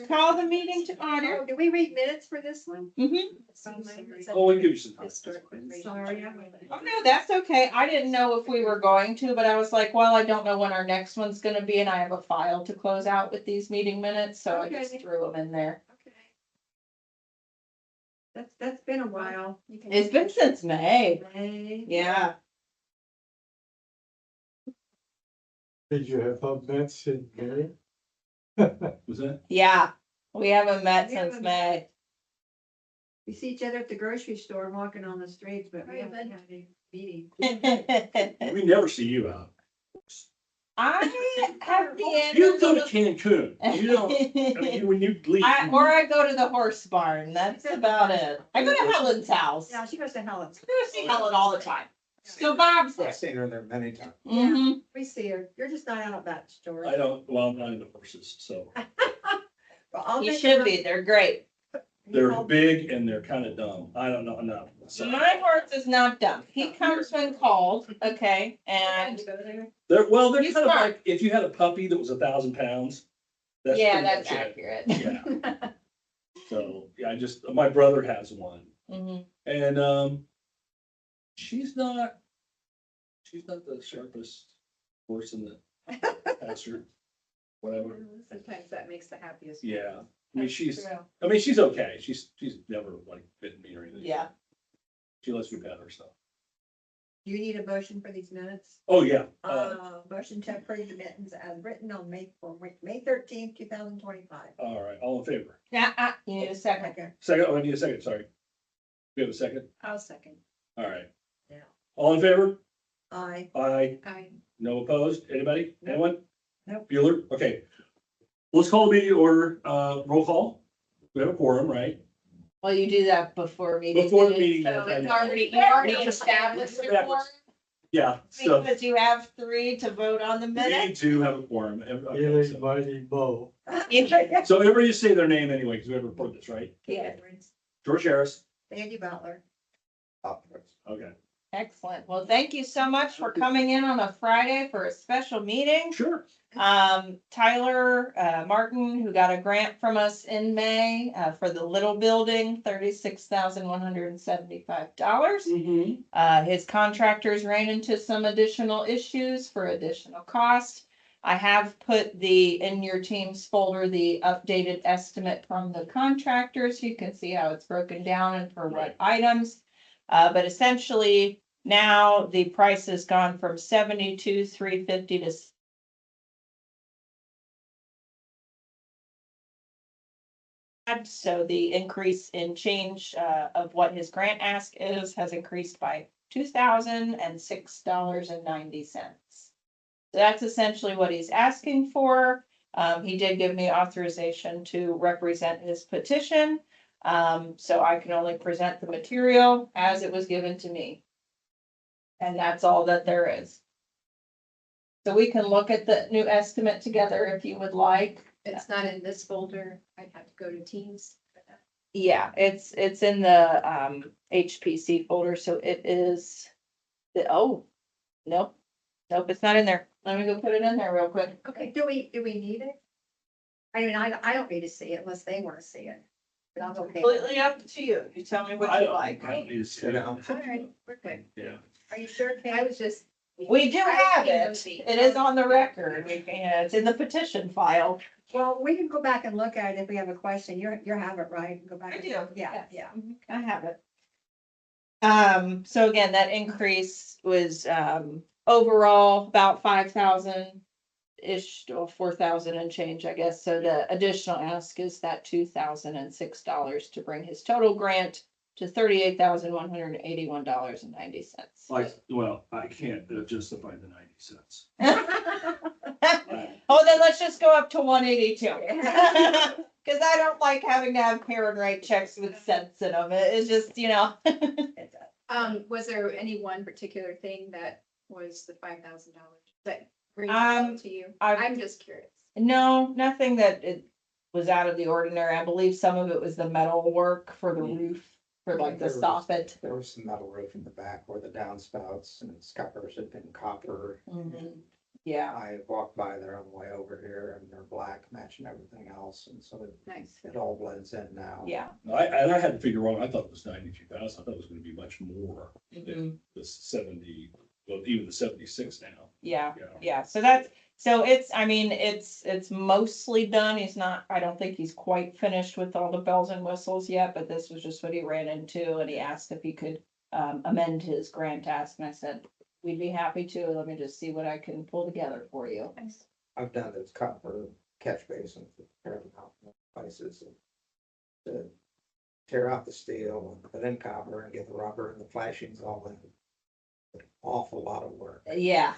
Call the meeting to order. Oh, did we read minutes for this one? Mhm. Oh, we give you some time. Sorry. Oh, no, that's okay. I didn't know if we were going to, but I was like, well, I don't know when our next one's gonna be, and I have a file to close out with these meeting minutes, so I just Okay. threw them in there. Okay. That's been a while. It's been since May. May. Yeah. Did you have events in May? Was that? Yeah, we haven't met We since haven't May. We see each other at the grocery store walking on the streets, but we haven't had a meeting. We never see you out. I have been. You go to Cancun. You don't, I mean, when you leave. Or I go to the horse barn. That's about it. I go to Helen's house. Yeah, she goes to Helen's. I go see Helen all the time. So Bob's there. I've seen her there many times. hmm We see her. You're just not out at that store. I don't, well, I'm not into horses, so But I'll You make should a- be. They're great. they're I'll- big and they're kind of dumb. I don't know, no. So My horse is not dumb. He comes when called, okay, and they're, well, they're He's kind of smart. like, if you had a puppy that was 1,000 pounds. yeah, pretty that's much it. accurate. Yeah. So, yeah, my brother has one Mhm. and, she's not the sharpest horse in the pasture. Whatever, Sometimes that makes the happiest. yeah. I mean, she's True. okay. She's never like bitten me or anything. Yeah. She lets me pet her stuff. Do you need a motion for these minutes? Oh, yeah. Motion to approve the minutes as written on May 13th, 2025. All right, all in favor? Yeah, you need a second. Okay. Second, oh, I need a second, sorry. We have a second? I'll second. All right. Yeah. All in favor? Aye. Aye. I, No opposed? Anybody? Nope. Anyone? Nope. Bueller? Okay. Let's call the meeting to order, roll call. We have a quorum, right? Well, you do that before meeting. Before the minutes. meeting. So yes, I it's know. you already established your quorum, Yeah, so because you have 3 to vote on the we minutes. do have a quorum. Okay, Feeling mighty Bo. So everybody just say their name anyway, because we have to report this, right? Yeah. George Harris. Sandy Butler. Okay, Excellent. Well, thank you so much for coming in on a Friday for a special meeting. sure. Tyler Martin, who got a grant from us in May for the little building, $36,175. Mm-hmm. His contractors ran into some additional issues for additional cost. I have put in your team's folder, the updated estimate from the contractors. You can see how it's broken down and for what items. But essentially now the price has gone from $72,350 to so the increase in change of what his grant ask is has increased by $2,006.90. So that's essentially what he's asking for. He did give me authorization to represent his petition. So I can only present the material as it was given to me. And that's all that there is. So we can look at the new estimate together if you would like. it's not in this folder. I'd have to go to Teams. Yeah, it's in the HPC folder, so it is nope, it's not in there. Let me go put it in there real quick. Okay, do we need it? I mean, I don't need to see it unless they want to see it. But I'm okay. Completely up to you. You tell me what I you don't, like. I don't need to sit down. All right, we're good. Yeah. Are you sure, I Kate? was just. We do have I it. see. It is on the record. It's in the petition file. Well, we can go back and look at it if we have a question. You have it, right? Go back. I do, Yeah, yes. yeah. I have it. So again, that increase was, overall about 5,000-ish or 4,000 and change, I guess. So the additional ask is that $2,006 to bring his total grant to $38,181.90. Well, I can't justify the 90 cents. Oh, then let's just go up to 182. Cause I don't like having to have pay and write checks with cents in them. It's just, Was there any one particular thing that was the $5,000 that brings Um, it to you? I've- I'm just curious. No, nothing that it was out of the ordinary. I believe some of it was the metal work for the roof, for like the soffit. There was some metal roof in the back where the downspouts and scuppers had been copper. Mhm. Yeah, I walked by there on the way over here and they're black matching everything else, and so Nice. it all blends in now. yeah. I had to figure wrong, I thought it was 92,000, I thought it was gonna be much more Mhm. than the 70, well, even the 76 now. Yeah, Yeah. yeah, so it's, I mean, it's mostly done, he's not, I don't think he's quite finished with all the bells and whistles yet, but this was just what he ran into, and he asked if he could amend his grant ask, and I said, we'd be happy to, let me just see what I can pull together for you. I've done those copper catch basins, tear them out in places and to tear out the steel and put in copper and get the rubber and the flashings all in. Awful lot of work. Yeah.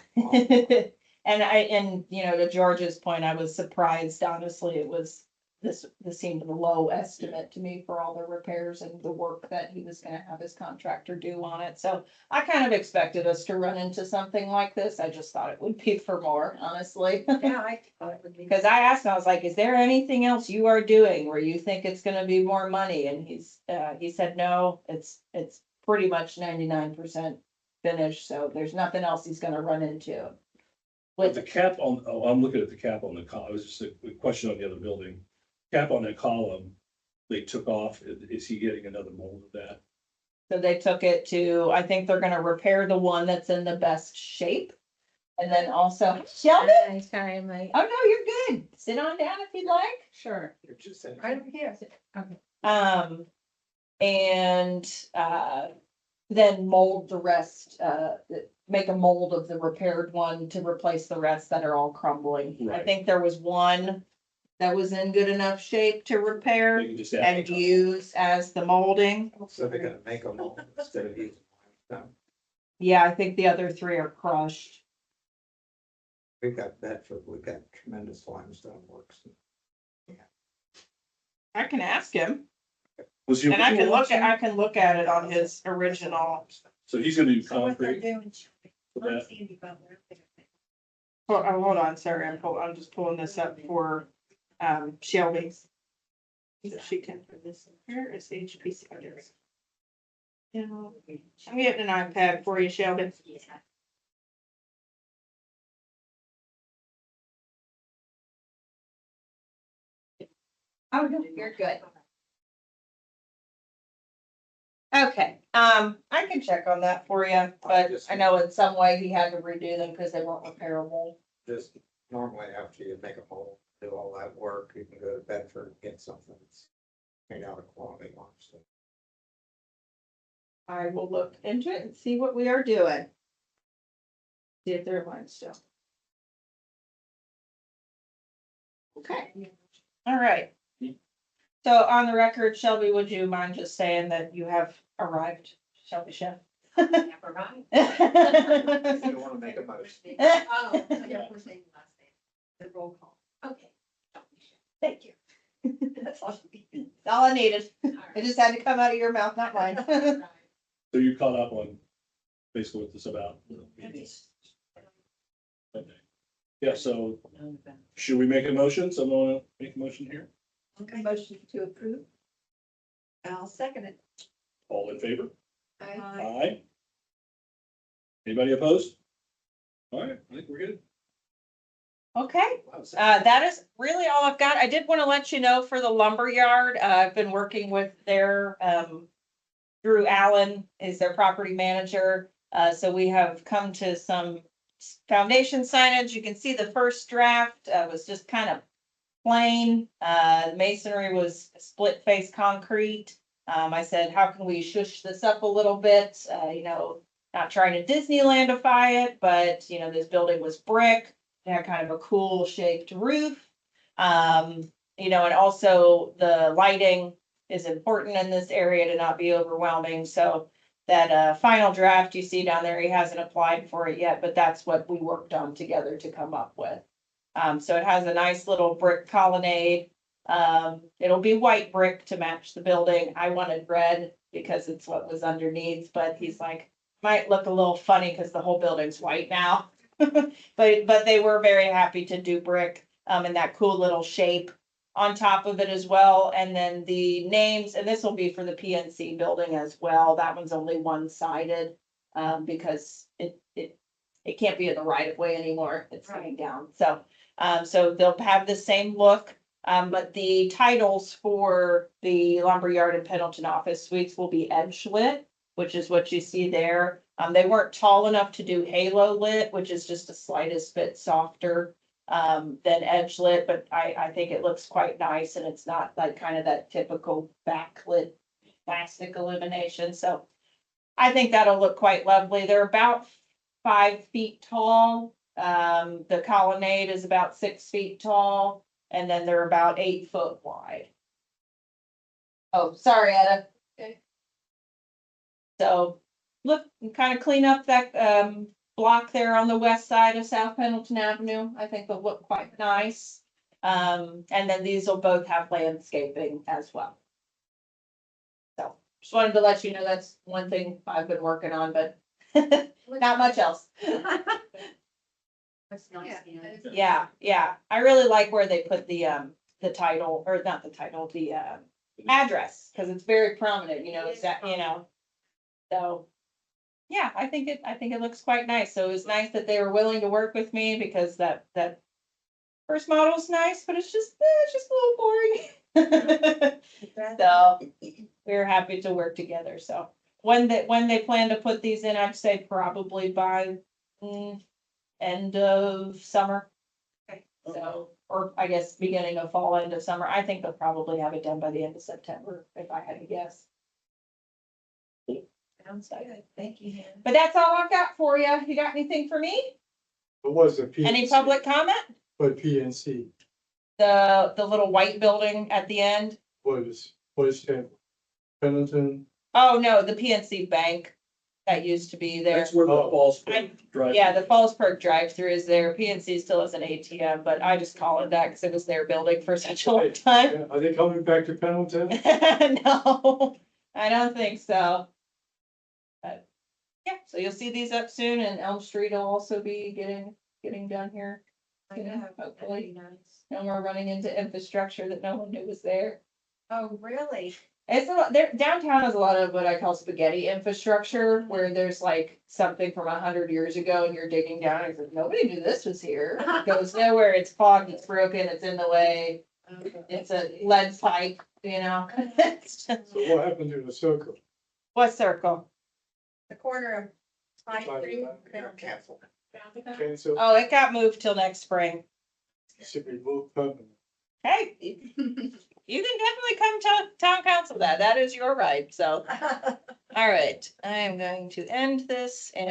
And you know, to George's point, I was surprised, honestly, it was, this seemed a low estimate to me for all the repairs and the work that he was gonna have his contractor do on it, so I kind of expected us to run into something like this, I just thought it would be for more, honestly. Yeah, I thought it would be. Because I asked him, I was like, is there anything else you are doing where you think it's gonna be more money? And he said, no, it's pretty much 99% finished, so there's nothing else he's gonna run into. But the With, cap on, oh, I'm looking at the cap on the it was just a question on the other building. Cap on that column, they took off, is he getting another mold of that? so they took it to, I think they're gonna repair the one that's in the best shape. And then also, Sheldon, Hi, sorry, I'm like, oh no, you're good, sit on down if you'd like. sure. You're just saying. I don't care. And, then mold the rest, make a mold of the repaired one to replace the rest that are all crumbling. I Right. think there was one that was in good enough shape to repair They can just add and use as the molding. So they're gonna make them all instead of using them. Yeah, I think the other three are crushed. We've got Bedford, we've got tremendous limestone works. I can ask him, Was he? and I can look at it on his original. So he's gonna do So what they're concrete doing. for that? Sandy Butler. Hold on, sorry, I'm just pulling this up for, Shelby. So she can, where is HPC? Oh, there it is. You know, I'm getting an iPad for you, Shelby. Oh, no, you're good. Okay, I can check on that for you, but I know in some way he had to redo them because they weren't repairable. Just normally after you make a mold, do all that work, you can go to Bedford and get something that's made out of quality limestone. I will look into it and see what we are doing. See if they're limestone. Okay, all right. So on the record, Shelby, would you mind just saying that you have arrived, Shelby Chef? Never mind. If you wanna make a motion. Oh, yeah, first name, last name, the roll call. Okay. Thank you. That's all you need. That's all I needed. It just had to come out of your mouth, not mine. So you caught up on basically what this about? Okay. Yeah, so should we make a motion? Someone wanna make a motion here? Okay. Motion to approve. I'll second it. All in favor? I, Aye. Anybody opposed? All right, I think we're good. Okay, that is really all I've got. I did want to let you know for the lumber yard, I've been working with their, Drew Allen is their property manager. So we have come to some foundation signage. You can see the first draft, was just kind of plain. Masonry was split face concrete. I said, how can we shush this up a little bit? You know, not trying to Disneylandify it, but you know, this building was brick. It had kind of a cool shaped roof. You know, and also the lighting is important in this area to not be overwhelming. So that final draft you see down there, he hasn't applied for it yet, but that's what we worked on together to come up with. So it has a nice little brick colonnade. It'll be white brick to match the building. I wanted red because it's what was underneath, but he's like, might look a little funny because the whole building's white now. But they were very happy to do brick, in that cool little shape on top of it as well. And then the names, and this will be for the PNC building as well. That one's only one-sided, because it it can't be in the right of way anymore. It's coming down. So, so they'll have the same look. But the titles for the lumberyard and Pendleton office suites will be edge lit, which is what you see there. They weren't tall enough to do halo lit, which is just the slightest bit softer than edge lit, but I think it looks quite nice and it's not like kind of that typical backlit plastic illumination. So I think that'll look quite lovely. They're about 5 feet tall. The colonnade is about 6 feet tall. And then they're about 8 foot wide. Oh, sorry, Etta. Okay. So, look, kind of clean up that, block there on the west side of South Pendleton Avenue. I think they'll look quite nice. And then these will both have landscaping as well. So, just wanted to let you know that's one thing I've been working on, but not much else. That's nice. Yeah. I really like where they put the title, or not the title, the address, because it's very prominent, it's that, So, yeah, I think it looks quite nice. So it was nice that they were willing to work with me because that first model's nice, but it's just a little boring. So we were happy to work together. So when they plan to put these in, I'd say probably by end of summer. Okay. So, or I guess beginning of fall, end of summer. I think they'll probably have it done by the end of September, if I had to guess. Sounds good. Thank you. Hannah. But that's all I've got for you. You got anything for me? What was the PNC? Any public comment? What PNC The little white building at the end? was that Pendleton? Oh, no, the PNC Bank that used to be there. That's where the Oh. Falls I- drive. Yeah, the Fallsburg drive-through is there. PNC still has an ATM, but I just call it that because it was their building for such a long time. Yeah, are they coming back to Pendleton? No, I don't think so. But, yeah, so you'll see these up soon and Elm Street will also be getting done here. I know, that'd Hopefully. be nice. No more running into infrastructure that no one knew was there. Oh, really? It's a lot, there, downtown has a lot of what I call spaghetti infrastructure, where there's like something from 100 years ago and you're digging down and it's like, nobody knew this was here. It goes nowhere, it's clogged, it's broken, it's in the way, it's a lead pipe, It's just- So what happened to the circle? What circle? The corner of Pine Street. Cancel. Cancel, Oh, it got moved till next spring. should be moved permanent. Hey, you can definitely come to town council that is your right, so. All right, I am going to end this and